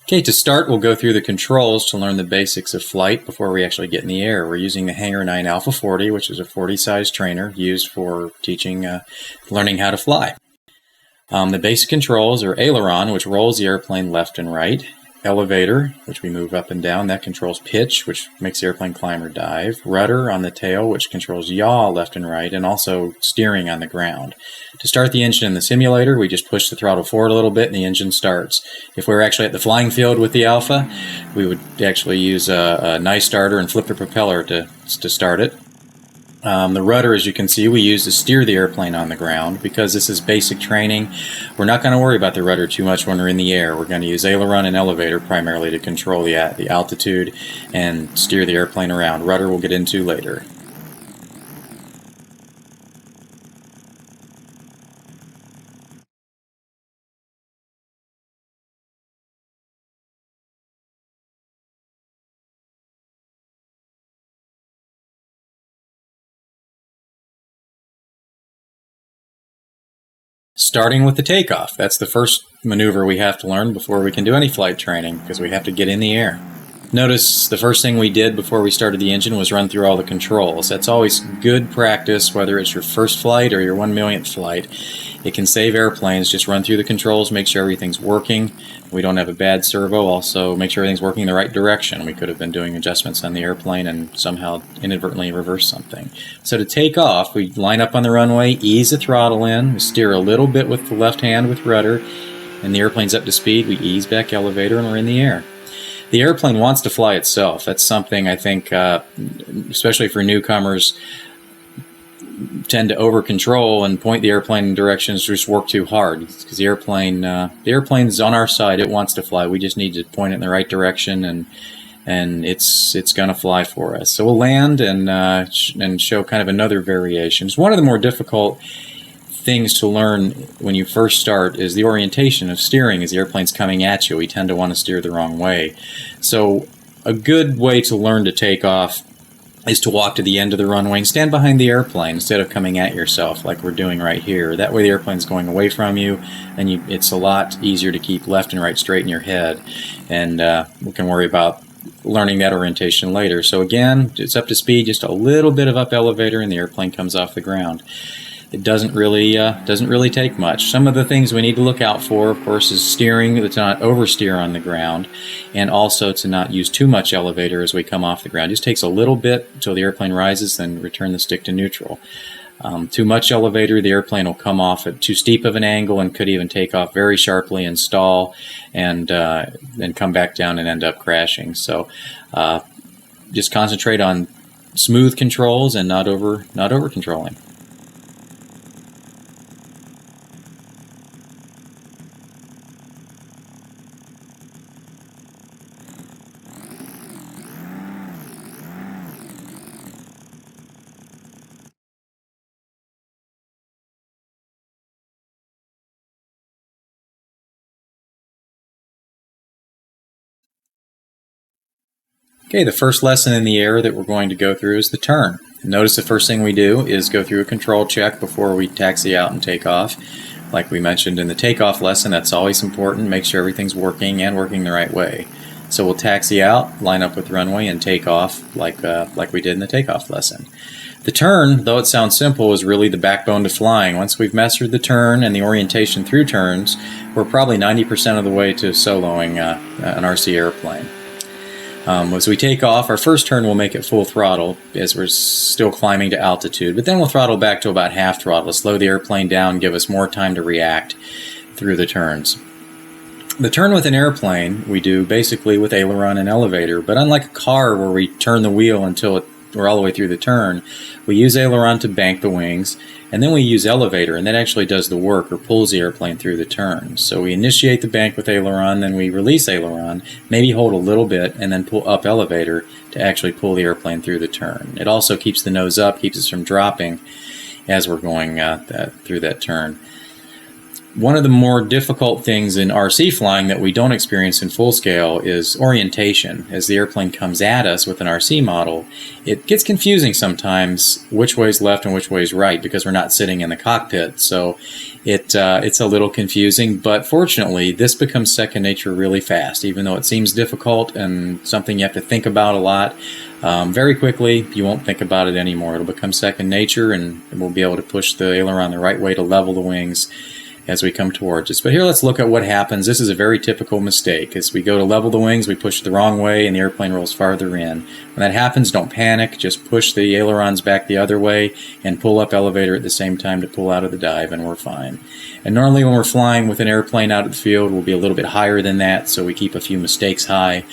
Okay, to start, we'll go through the controls to learn the basics of flight before we actually get in the air. We're using the Hangar 9 Alpha 40, which is a 40-size trainer used for teaching, learning how to fly. The basic controls are aileron, which rolls the airplane left and right. Elevator, which we move up and down, that controls pitch, which makes the airplane climb or dive. Rudder on the tail, which controls yaw left and right, and also steering on the ground. To start the engine in the simulator, we just push the throttle forward a little bit and the engine starts. If we were actually at the flying field with the Alpha, we would actually use a nice starter and flip the propeller to start it. The rudder, as you can see, we use to steer the airplane on the ground. Because this is basic training, we're not going to worry about the rudder too much when we're in the air. We're going to use aileron and elevator primarily to control the altitude and steer the airplane around. Rudder we'll get into later. Starting with the takeoff. That's the first maneuver we have to learn before we can do any flight training, because we have to get in the air. Notice the first thing we did before we started the engine was run through all the controls. That's always good practice, whether it's your first flight or your 1 millionth flight. It can save airplanes. Just run through the controls, make sure everything's working. We don't have a bad servo. Also, make sure everything's working in the right direction. We could have been doing adjustments on the airplane and somehow inadvertently reverse something. So to take off, we line up on the runway, ease the throttle in, we steer a little bit with the left hand with rudder, and the airplane's up to speed. We ease back elevator and we're in the air. The airplane wants to fly itself. That's something I think, especially for newcomers, tend to over control and point the airplane in directions, just work too hard, because the airplane's on our side. It wants to fly. We just need to point it in the right direction, and it's going to fly for us. So we'll land and show kind of another variation. One of the more difficult things to learn when you first start is the orientation of steering. As the airplane's coming at you, we tend to want to steer the wrong way. So a good way to learn to take off is to walk to the end of the runway and stand behind the airplane instead of coming at yourself like we're doing right here. That way the airplane's going away from you, and it's a lot easier to keep left and right straight in your head. And we can worry about learning that orientation later. So again, it's up to speed, just a little bit of up elevator, and the airplane comes off the ground. It doesn't really take much. Some of the things we need to look out for, of course, is steering, to not oversteer on the ground, and also to not use too much elevator as we come off the ground. It just takes a little bit until the airplane rises, then return the stick to neutral. Too much elevator, the airplane will come off at too steep of an angle and could even take off very sharply and stall, and then come back down and end up crashing. So just concentrate on smooth controls and not over controlling. Okay, the first lesson in the air that we're going to go through is the turn. Notice the first thing we do is go through a control check before we taxi out and take off. Like we mentioned in the takeoff lesson, that's always important. Make sure everything's working and working the right way. So we'll taxi out, line up with the runway, and take off like we did in the takeoff lesson. The turn, though it sounds simple, is really the backbone to flying. Once we've mastered the turn and the orientation through turns, we're probably 90% of the way to soloing an RC airplane. As we take off, our first turn we'll make it full throttle as we're still climbing to altitude, but then we'll throttle back to about half throttle, slow the airplane down, give us more time to react through the turns. The turn with an airplane we do basically with aileron and elevator, but unlike a car where we turn the wheel until we're all the way through the turn, we use aileron to bank the wings, and then we use elevator, and that actually does the work or pulls the airplane through the turn. So we initiate the bank with aileron, then we release aileron, maybe hold a little bit, and then pull up elevator to actually pull the airplane through the turn. It also keeps the nose up, keeps us from dropping as we're going through that turn. One of the more difficult things in RC flying that we don't experience in full scale is orientation. As the airplane comes at us with an RC model, it gets confusing sometimes which way is left and which way is right because we're not sitting in the cockpit. So it's a little confusing, but fortunately this becomes second nature really fast. Even though it seems difficult and something you have to think about a lot, very quickly you won't think about it anymore. It'll become second nature, and we'll be able to push the aileron the right way to level the wings as we come towards us. But here let's look at what happens. This is a very typical mistake. As we go to level the wings, we push the wrong way and the airplane rolls farther in. When that happens, don't panic. Just push the ailerons back the other way and pull up elevator at the same time to pull out of the dive, and we're fine. And normally when we're flying with an airplane out at the field, we'll be a little bit higher than that, so we keep a few mistakes high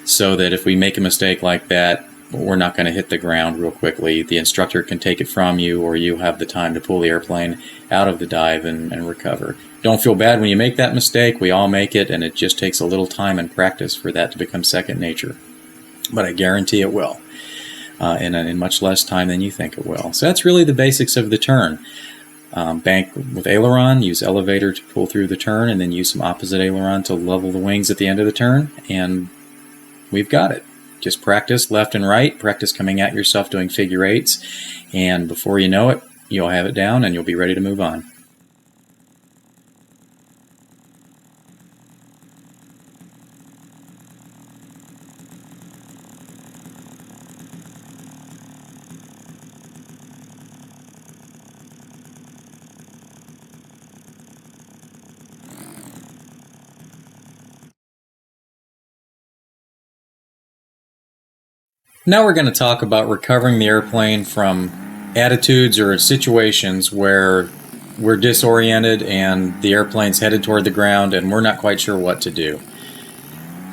so that if we make a mistake like that, we're not going to hit the ground real quickly. The instructor can take it from you, or you have the time to pull the airplane out of the dive and recover. Don't feel bad when you make that mistake. We all make it, and it just takes a little time and practice for that to become second nature. But I guarantee it will, in much less time than you think it will. So that's really the basics of the turn. Bank with aileron, use elevator to pull through the turn, and then use some opposite aileron to level the wings at the end of the turn, and we've got it. Just practice left and right, practice coming at yourself doing figure eights, and before you know it, you'll have it down and you'll be ready to move on. Now we're going to talk about recovering the airplane from attitudes or situations where we're disoriented and the airplane's headed toward the ground and we're not quite sure what to do.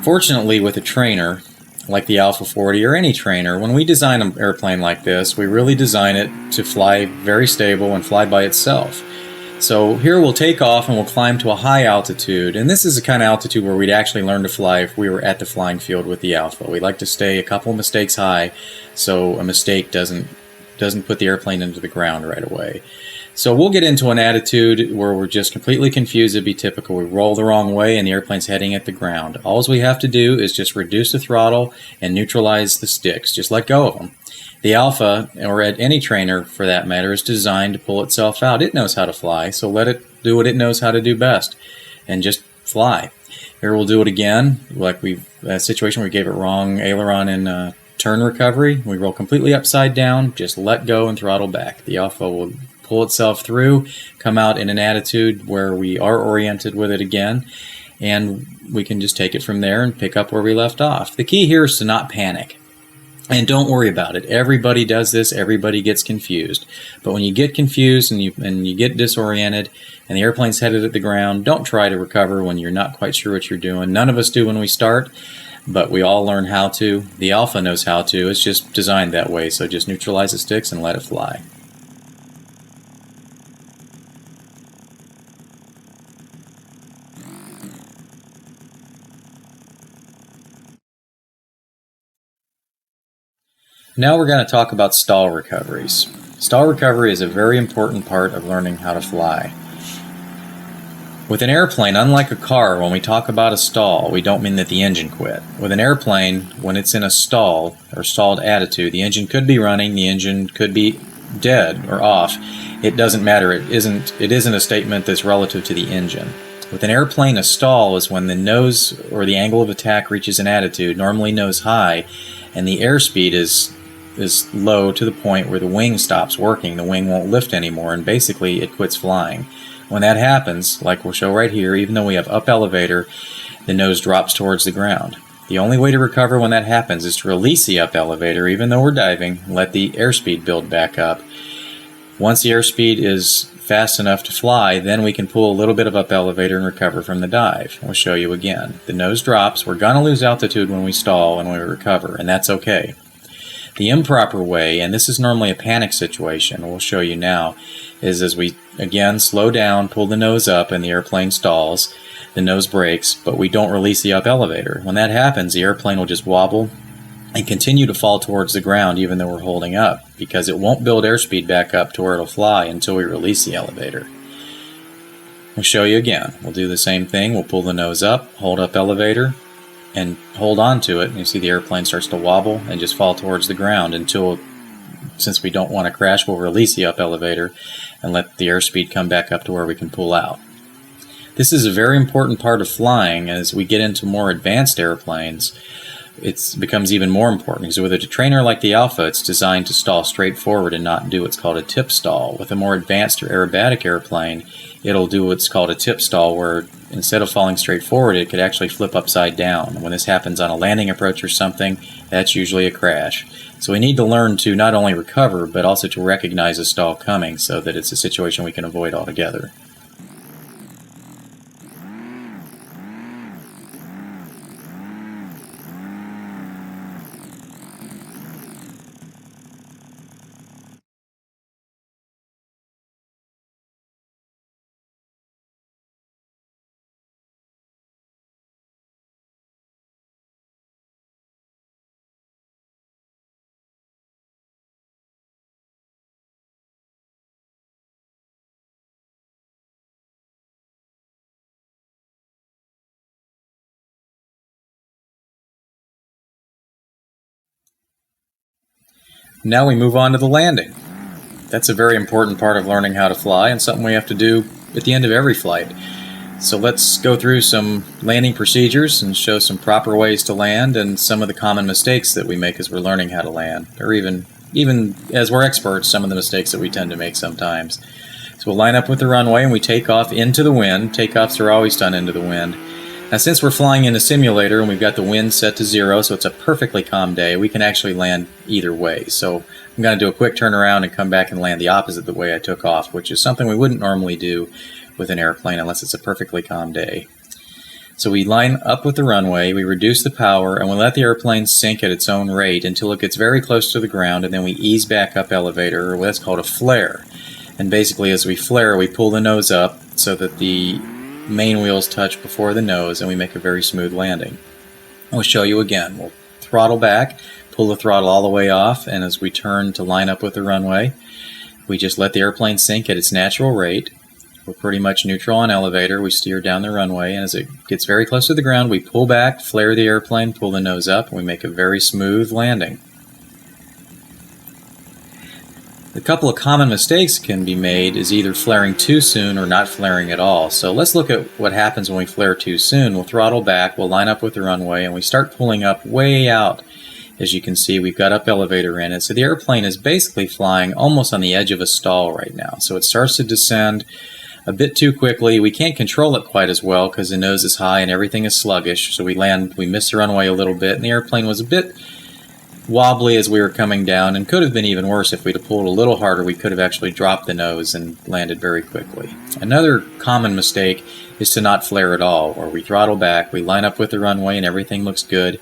Fortunately, with a trainer like the Alpha 40 or any trainer, when we design an airplane like this, we really design it to fly very stable and fly by itself. So here we'll take off and we'll climb to a high altitude, and this is the kind of altitude where we'd actually learn to fly if we were at the flying field with the Alpha. We like to stay a couple mistakes high so a mistake doesn't put the airplane into the ground right away. So we'll get into an attitude where we're just completely confused. It'd be typical. We roll the wrong way and the airplane's heading at the ground. All we have to do is just reduce the throttle and neutralize the sticks. Just let go of them. The Alpha, or any trainer for that matter, is designed to pull itself out. It knows how to fly, so let it do what it knows how to do best and just fly. Here we'll do it again, like that situation where we gave it wrong aileron in turn recovery. We roll completely upside down, just let go and throttle back. The Alpha will pull itself through, come out in an attitude where we are oriented with it again, and we can just take it from there and pick up where we left off. The key here is to not panic. And don't worry about it. Everybody does this. Everybody gets confused. But when you get confused and you get disoriented and the airplane's headed at the ground, don't try to recover when you're not quite sure what you're doing. None of us do when we start, but we all learn how to. The Alpha knows how to. It's just designed that way. So just neutralize the sticks and let it fly. Now we're going to talk about stall recoveries. Stall recovery is a very important part of learning how to fly. With an airplane, unlike a car, when we talk about a stall, we don't mean that the engine quit. With an airplane, when it's in a stall or stalled attitude, the engine could be running, the engine could be dead or off. It doesn't matter. It isn't a statement that's relative to the engine. With an airplane, a stall is when the nose or the angle of attack reaches an attitude, normally nose high, and the airspeed is low to the point where the wing stops working. The wing won't lift anymore, and basically it quits flying. When that happens, like we'll show right here, even though we have up elevator, the nose drops towards the ground. The only way to recover when that happens is to release the up elevator, even though we're diving, and let the airspeed build back up. Once the airspeed is fast enough to fly, then we can pull a little bit of up elevator and recover from the dive. We'll show you again. The nose drops. We're going to lose altitude when we stall and when we recover, and that's okay. The improper way, and this is normally a panic situation, we'll show you now, is as we, again, slow down, pull the nose up, and the airplane stalls, the nose breaks, but we don't release the up elevator. When that happens, the airplane will just wobble and continue to fall towards the ground even though we're holding up, because it won't build airspeed back up to where it'll fly until we release the elevator. We'll show you again. We'll do the same thing. We'll pull the nose up, hold up elevator, and hold on to it. And you see the airplane starts to wobble and just fall towards the ground until, since we don't want to crash, we'll release the up elevator and let the airspeed come back up to where we can pull out. This is a very important part of flying. As we get into more advanced airplanes, it becomes even more important, because with a trainer like the Alpha, it's designed to stall straight forward and not do what's called a tip stall. With a more advanced or aerobatic airplane, it'll do what's called a tip stall, where instead of falling straight forward, it could actually flip upside down. When this happens on a landing approach or something, that's usually a crash. So we need to learn to not only recover, but also to recognize a stall coming so that it's a situation we can avoid altogether. Now we move on to the landing. That's a very important part of learning how to fly, and something we have to do at the end of every flight. So let's go through some landing procedures and show some proper ways to land and some of the common mistakes that we make as we're learning how to land, or even as we're experts, some of the mistakes that we tend to make sometimes. So we'll line up with the runway and we take off into the wind. Takeoffs are always done into the wind. Now, since we're flying in a simulator and we've got the wind set to 0, so it's a perfectly calm day, we can actually land either way. So I'm going to do a quick turnaround and come back and land the opposite the way I took off, which is something we wouldn't normally do with an airplane unless it's a perfectly calm day. So we line up with the runway, we reduce the power, and we let the airplane sink at its own rate until it gets very close to the ground, and then we ease back up elevator, or what's called a flare. And basically, as we flare, we pull the nose up so that the main wheels touch before the nose, and we make a very smooth landing. We'll show you again. We'll throttle back, pull the throttle all the way off, and as we turn to line up with the runway, we just let the airplane sink at its natural rate. We're pretty much neutral on elevator. We steer down the runway, and as it gets very close to the ground, we pull back, flare the airplane, pull the nose up, and we make a very smooth landing. A couple of common mistakes can be made is either flaring too soon or not flaring at all. So let's look at what happens when we flare too soon. We'll throttle back, we'll line up with the runway, and we start pulling up way out. As you can see, we've got up elevator in it. So the airplane is basically flying almost on the edge of a stall right now. So it starts to descend a bit too quickly. We can't control it quite as well because the nose is high and everything is sluggish. So we miss the runway a little bit, and the airplane was a bit wobbly as we were coming down, and could have been even worse if we'd have pulled a little harder. We could have actually dropped the nose and landed very quickly. Another common mistake is to not flare at all, or we throttle back, we line up with the runway and everything looks good,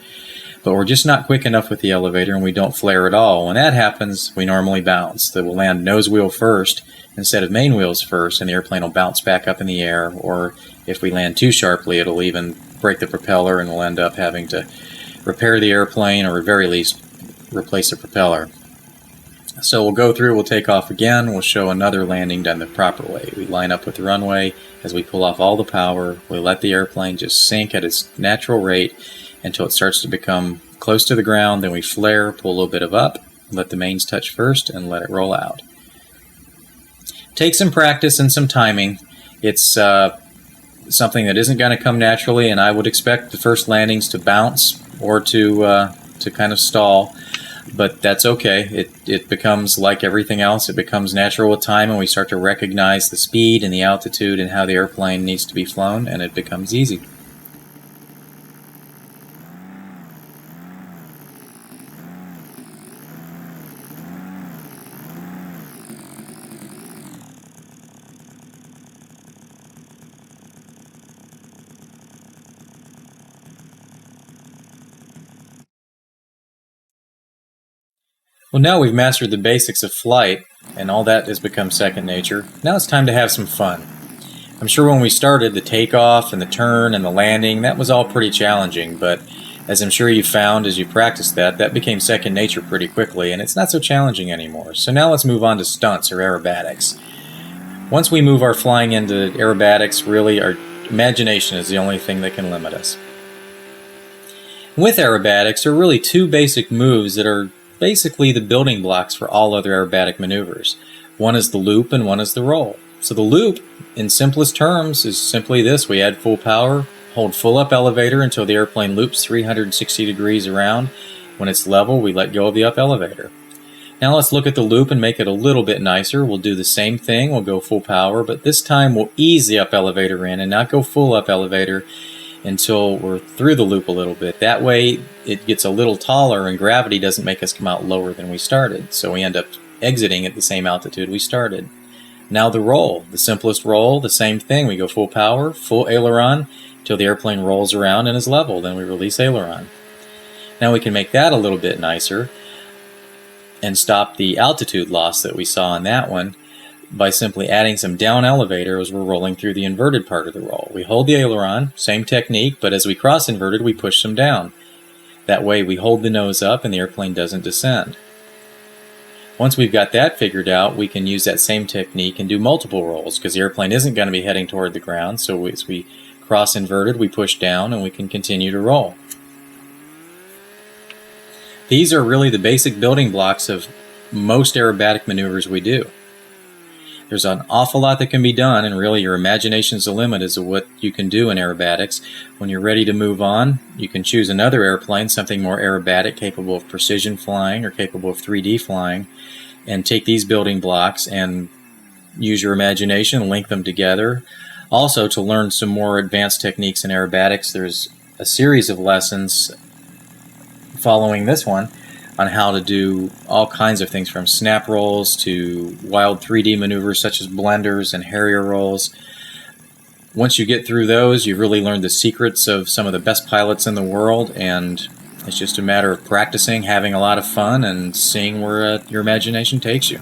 but we're just not quick enough with the elevator and we don't flare at all. When that happens, we normally bounce. So we'll land nose wheel first instead of main wheels first, and the airplane will bounce back up in the air, or if we land too sharply, it'll even break the propeller and we'll end up having to repair the airplane, or at very least replace the propeller. So we'll go through, we'll take off again, we'll show another landing done the proper way. We line up with the runway, as we pull off all the power, we let the airplane just sink at its natural rate until it starts to become close to the ground, then we flare, pull a little bit of up, let the mains touch first, and let it roll out. Take some practice and some timing. It's something that isn't going to come naturally, and I would expect the first landings to bounce or to kind of stall. But that's okay. It becomes like everything else. It becomes natural with time, and we start to recognize the speed and the altitude and how the airplane needs to be flown, and it becomes easy. Well, now we've mastered the basics of flight, and all that has become second nature. Now it's time to have some fun. I'm sure when we started, the takeoff and the turn and the landing, that was all pretty challenging, but as I'm sure you found as you practiced that became second nature pretty quickly, and it's not so challenging anymore. So now let's move on to stunts or aerobatics. Once we move our flying into aerobatics, really our imagination is the only thing that can limit us. With aerobatics, there are really two basic moves that are basically the building blocks for all other aerobatic maneuvers. One is the loop and one is the roll. So the loop, in simplest terms, is simply this. We add full power, hold full up elevator until the airplane loops 360 degrees around. When it's level, we let go of the up elevator. Now let's look at the loop and make it a little bit nicer. We'll do the same thing. We'll go full power, but this time we'll ease the up elevator in and not go full up elevator until we're through the loop a little bit. That way it gets a little taller and gravity doesn't make us come out lower than we started. So we end up exiting at the same altitude we started. Now the roll, the simplest roll, the same thing. We go full power, full aileron until the airplane rolls around and is level. Then we release aileron. Now we can make that a little bit nicer and stop the altitude loss that we saw in that one by simply adding some down elevator as we're rolling through the inverted part of the roll. We hold the aileron, same technique, but as we cross inverted, we push them down. That way we hold the nose up and the airplane doesn't descend. Once we've got that figured out, we can use that same technique and do multiple rolls because the airplane isn't going to be heading toward the ground. So as we cross inverted, we push down and we can continue to roll. These are really the basic building blocks of most aerobatic maneuvers we do. There's an awful lot that can be done, and really your imagination's the limit as to what you can do in aerobatics. When you're ready to move on, you can choose another airplane, something more aerobatic, capable of precision flying or capable of 3D flying, and take these building blocks and use your imagination, link them together. Also, to learn some more advanced techniques in aerobatics, there's a series of lessons following this one on how to do all kinds of things from snap rolls to wild 3D maneuvers such as blenders and Harrier rolls. Once you get through those, you've really learned the secrets of some of the best pilots in the world, and it's just a matter of practicing, having a lot of fun, and seeing where your imagination takes you.